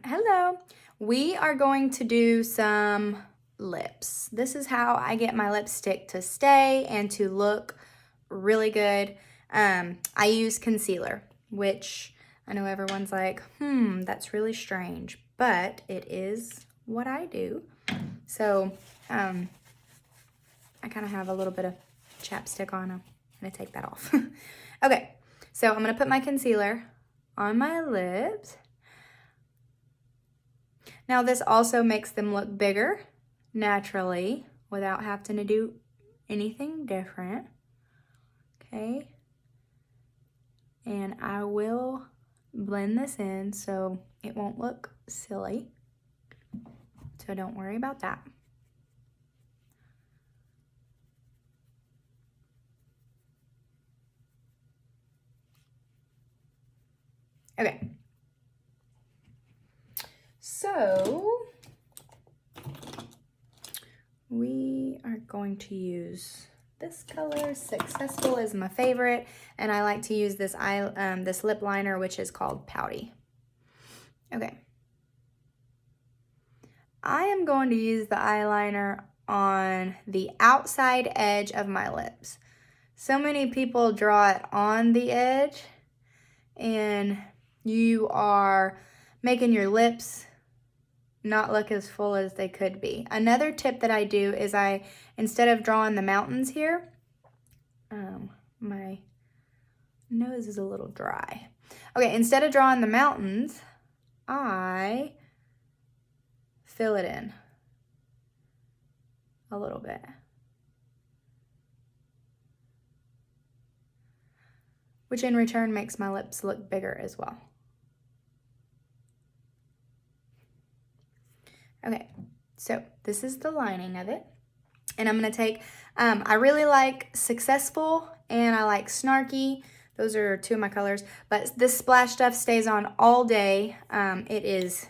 Hello. We are going to do some lips. This is how I get my lipstick to stay and to look really good. I use concealer, which I know everyone's like, that's really strange, but it is what I do. So, I kind of have a little bit of chapstick on. I'm gonna take that off. Okay, so I'm gonna put my concealer on my lips. Now this also makes them look bigger naturally without having to do anything different. Okay. And I will blend this in so it won't look silly. So don't worry about that. Okay. So we are going to use this color. Successful is my favorite, and I like to use this this lip liner, which is called Pouty. Okay. I am going to use the eyeliner on the outside edge of my lips. So many people draw it on the edge, and you are making your lips not look as full as they could be. Another tip that I do is instead of drawing the mountains here, my nose is a little dry. Okay, instead of drawing the mountains, I fill it in a little bit. Which in return makes my lips look bigger as well. Okay, so this is the lining of it. And I'm gonna take, I really like Successful and I like Snarky. Those are two of my colors, but this splash stuff stays on all day. It is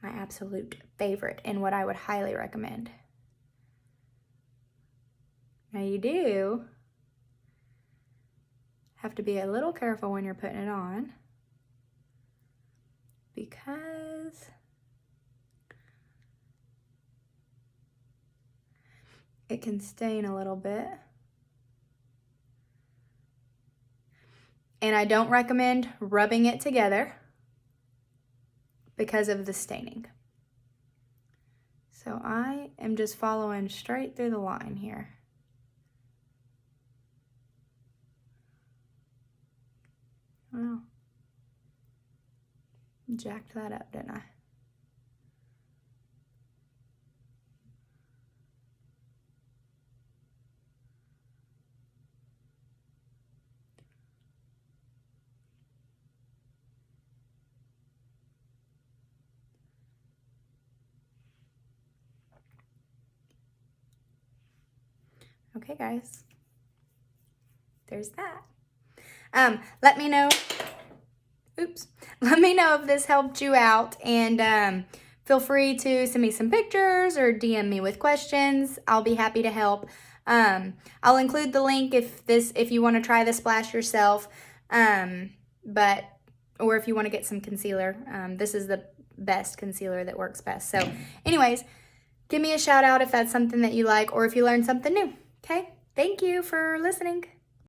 my absolute favorite and what I would highly recommend. Now you do have to be a little careful when you're putting it on because it can stain a little bit. And I don't recommend rubbing it together because of the staining. So I am just following straight through the line here. Well, jacked that up, didn't I? Okay, guys, there's that. Let me know if this helped you out, and feel free to send me some pictures or DM me with questions. I'll be happy to help. I'll include the link if you want to try the splash yourself, or if you want to get some concealer. This is the best concealer that works best. So anyways, give me a shout out if that's something that you like or if you learned something new. Okay, thank you for listening.